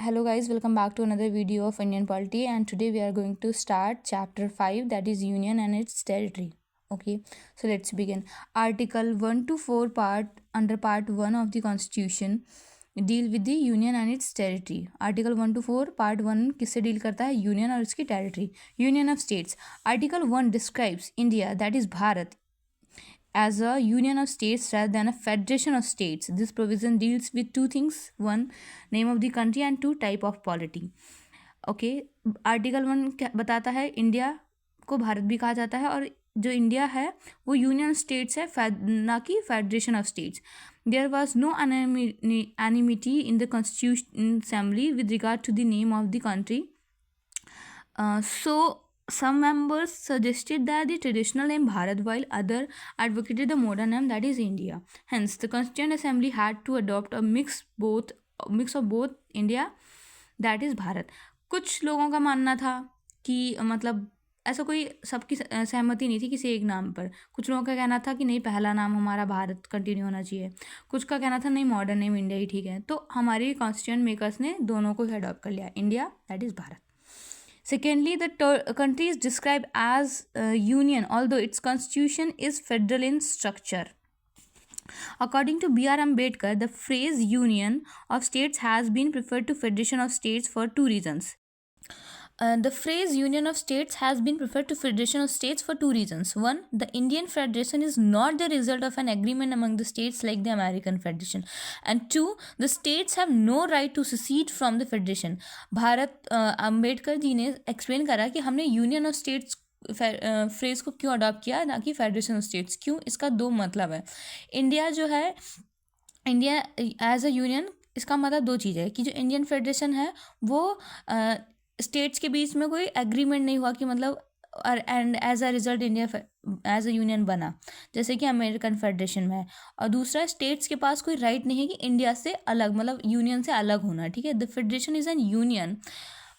Hello guys, welcome back to another video of Indian polity, and today we are going to start chapter 5, that is union and its territory. Okay, so let's begin. Article 1 to 4 part 1 of the constitution deal with the union and its territory. Article 1 to 4 part 1 किससे deal करता है? Union और इसकी territory. Union of states. Article 1 describes India, that is Bharat, as a union of states rather than a federation of states. This provision deals with two things: one, name of the country, and two, type of polity. Okay, article 1 क्या बताता है? India को भारत भी कहा जाता है, और जो इंडिया है वो यूनियन स्टेट्स है, ना कि federation of states. There was no unanimity in the constitution assembly with regard to the name of the country. So some members suggested that the traditional name Bharat, while other advocated the modern name, that is India. Hence, the Constituent Assembly had to adopt a mix of both India, that is Bharat. कुछ लोगों का मानना था कि मतलब ऐसा कोई सबकी सहमति नहीं थी किसी एक नाम पर. कुछ लोगों का कहना था कि नहीं, पहला नाम हमारा भारत कंटिन्यू होना चाहिए. कुछ का कहना था नहीं, मॉडर्न नेम इंडिया ही ठीक है. तो हमारे कॉन्स्टिट्यूएंट मेकर्स ने दोनों को ही अडॉप्ट कर लिया, India that is Bharat. Secondly, the country is described as union, although its constitution is federal in structure. According to B.R. Ambedkar, the phrase union of states has been preferred to federation of states for two reasons. The phrase union of states has been preferred to federation of states for two reasons. One, the Indian federation is not the result of an agreement among the states like the American federation. And two, the states have no right to secede from the federation. Bharat Ambedkar ji ने explain करा कि हमने union of states phrase को क्यों adopt किया, ना कि federation of states. क्यों? इसका दो मतलब है. इंडिया जो है, इंडिया एज अ यूनियन, इसका मतलब दो चीज़ है कि जो इंडियन फेडरेशन है वो स्टेट्स के बीच में कोई एग्रीमेंट नहीं हुआ कि मतलब, and as a result India as a union बना, जैसे कि अमेरिकन फेडरेशन में है. और दूसरा, स्टेट्स के पास कोई राइट नहीं है कि इंडिया से अलग, मतलब यूनियन से अलग होना. ठीक है, the federation is an union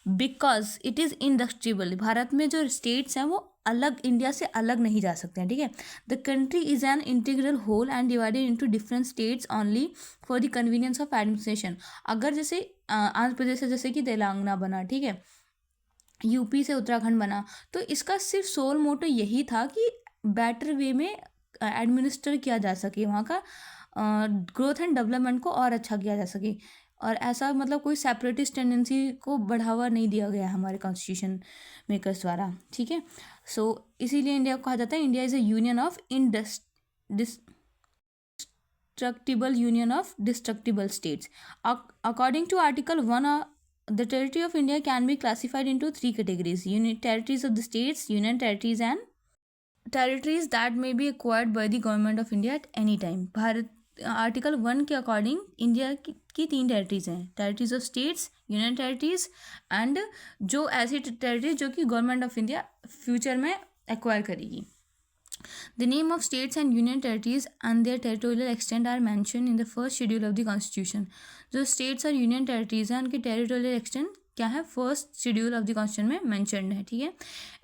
because it is indestructible. Bharat में जो स्टेट्स हैं वो अलग, इंडिया से अलग नहीं जा सकते हैं. ठीक है, the country is an integral whole and divided into different states only for the convenience of administration. अगर जैसे आंध्र प्रदेश से जैसे कि तेलंगाना बना, ठीक है, यूपी से उत्तराखंड बना, तो इसका सिर्फ सोल मोटो यही था कि बेटर वे में एडमिनिस्टर किया जा सके, वहाँ का ग्रोथ एंड डेवलपमेंट को और अच्छा किया जा सके. और ऐसा मतलब कोई सेपरेटिस्ट टेंडेंसी को बढ़ावा नहीं दिया गया हमारे कॉन्स्टिट्यूशन मेकर्स द्वारा. ठीक है, सो इसीलिए इंडिया को कहा जाता है India is a union of destructible union of destructible states. According to article 1, the territory of India can be classified into three categories: union territories of the states, union territories, and territories that may be acquired by the government of India at any time. Bharat article 1 के according India की तीन territories हैं: territories of states, union territories, and जो ऐसी territories जो कि government of India future में acquire करेगी. The name of states and union territories and their territorial extent are mentioned in the first schedule of the constitution. जो states और union territories हैं उनके territorial extent क्या है, first schedule of the constitution में mentioned है. ठीक है,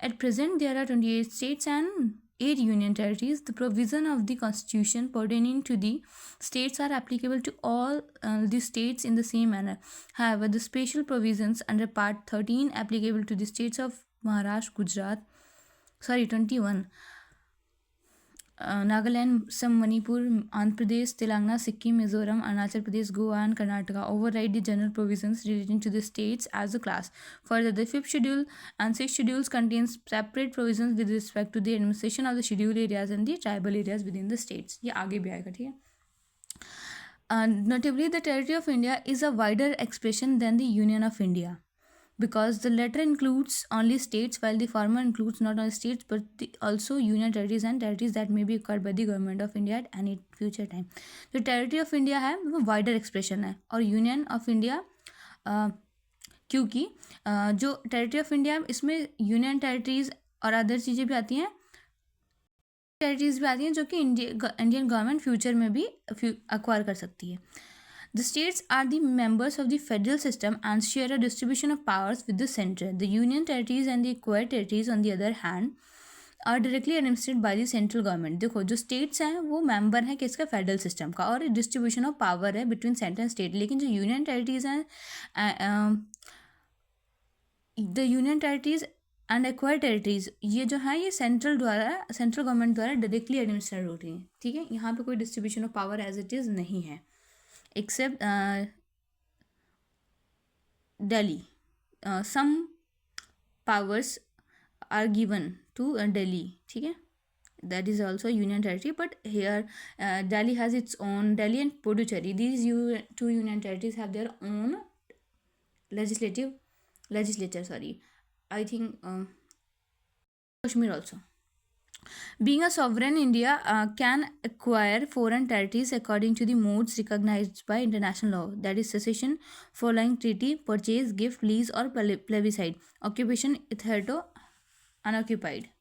at present there are 28 states and 8 union territories. The provision of the constitution pertaining to the states are applicable to all the states in the same manner. However, the special provisions under part 13 applicable to the states of Maharashtra, Gujarat, 21, Nagaland, some Manipur, Andhra Pradesh, Telangana, Sikkim, Mizoram, Arunachal Pradesh, Goa, and Karnataka override the general provisions relating to the states as a class. Further, the 5th schedule and 6th schedules contains separate provisions with respect to the administration of the scheduled areas and the tribal areas within the states. ये आगे भी आएगा. ठीक है. Notably, the territory of India is a wider expression than the Union of India, because the latter includes only states while the former includes not only states but also union territories and territories that may be acquired by the government of India at any future time. जो territory of India है वो wider expression है, और union of India क्योंकि जो territory of India इसमें union territories और other चीज़ें भी आती हैं, टेरिटरीज भी आती हैं जो कि इंडियन गवर्नमेंट फ्यूचर में भी एक्वायर कर सकती है. The states are the members of the federal system and share a distribution of powers with the center. The union territories and the acquired territories, on the other hand, are directly administered by the central government. देखो जो states हैं वो member हैं किसका, federal system का, और distribution of power है between centre and state. लेकिन जो यूनियन टेरिटरीज हैं, the union territories and acquire territories, ये जो है ये सेंट्रल गवर्नमेंट द्वारा डायरेक्टली एडमिनिस्ट्रेट होती हैं, ठीक है। यहाँ पे कोई distribution of power as it is नहीं है, except Delhi. Some powers are given to Delhi, ठीक है, that is also union territory, but here Delhi has its own, Delhi and Puducherry, these two union territories have their own legislature, sorry, I think Kashmir also. Being a sovereign, India can acquire foreign territories according to the modes recognized by international law, that is secession, following treaty, purchase, gift, lease or plebiscite, occupation, hitherto unoccupied.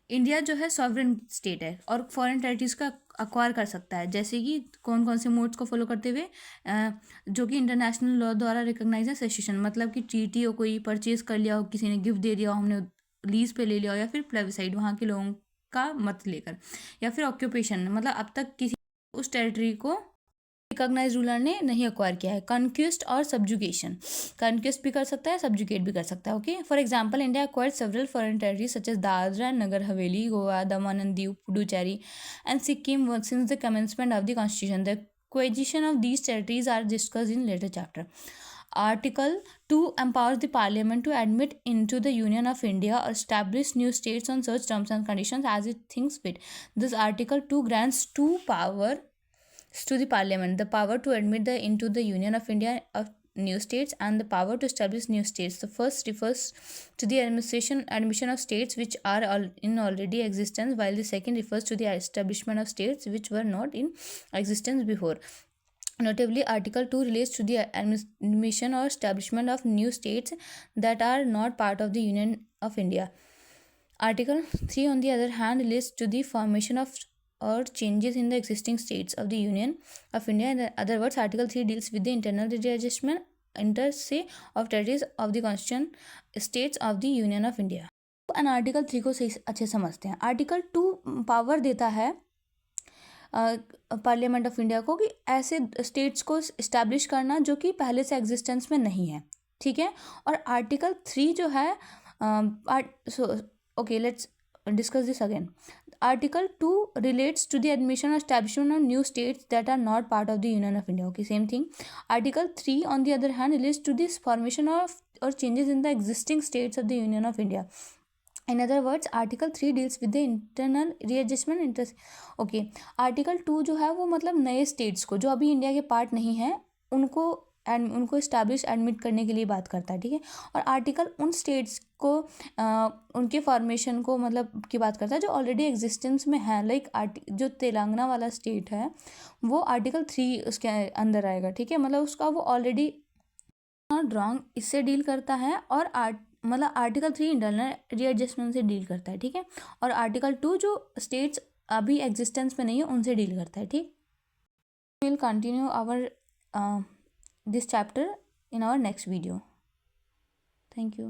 India जो है sovereign state है और foreign territories का acquire कर सकता है, जैसे कि कौन कौन से मोड्स को फॉलो करते हुए, जो कि इंटरनेशनल लॉ द्वारा रिकॉग्नाइज है। सेशन मतलब कि ट्रीटी हो, कोई परचेज कर लिया हो, किसी ने गिफ्ट दे दिया हो, हमने लीज पे ले लिया हो, या फिर प्लेबिसाइड वहाँ के लोगों का मत लेकर, या फिर ऑक्यूपेशन मतलब अब तक किसी उस टेरिटरी को रिकॉग्नाइज रूलर ने नहीं अक्वायर किया है। कॉन्क्वेस्ट और सब्जुगेशन, कॉन्क्वेस्ट भी कर सकता है, सब्जुगेट भी कर सकता है। Okay, for example India acquired several foreign territories such as Dadra and Nagar Haveli, Goa, Daman and Diu, Puducherry and Sikkim since the commencement of the constitution. The acquisition of these territories are discussed in later chapter. Article 2 empowers the Parliament to admit into the Union of India or establish new states on such terms and conditions as it thinks fit. This Article 2 grants two powers to the Parliament: the power to admit into the Union of India of new states and the power to establish new states. The first refers to the admission of states which are in already existence, while the second refers to the establishment of states which were not in existence before. Notably, Article 2 relates to the admission or establishment of new states that are not part of the Union of India. Article 3, on the other hand, relates to the formation of or changes in the existing states of the Union of India. In other words, Article 3 deals with the internal readjustment inter se of territories of the constitution states of the Union of India. And article 3 को सही अच्छे समझते हैं। Article 2 power देता है parliament of India को कि ऐसे स्टेट्स को इस्टेब्लिश करना जो कि पहले से एग्जिस्टेंस में नहीं है, ठीक है। और आर्टिकल 3 जो है, okay let's discuss this again. Article 2 relates to the admission or establishment of new states that are not part of the Union of India. Okay, same thing. Article 3, on the other hand, relates to this formation of or changes in the existing states of the Union of India. In other words, Article 3 deals with the internal readjustment. Okay, Article 2 जो है वो मतलब नए states को जो अभी India के part नहीं है उनको इस्टेब्लिश एडमिट करने के लिए बात करता है, ठीक है। और आर्टिकल उन स्टेट्स को उनके फॉर्मेशन को मतलब की बात करता है जो ऑलरेडी एग्जिस्टेंस में है। लाइक जो तेलंगाना वाला स्टेट है वो आर्टिकल 3 उसके अंदर आएगा, ठीक है। मतलब उसका वो ऑलरेडी नॉट रॉन्ग इससे डील करता है और मतलब आर्टिकल 3 इंटरनल रीएडजस्टमेंट से डील करता है, ठीक है। और आर्टिकल 2 जो स्टेट्स अभी एग्जिस्टेंस में नहीं है उनसे डील करता है, ठीक। Will continue our this chapter in our next video. Thank you.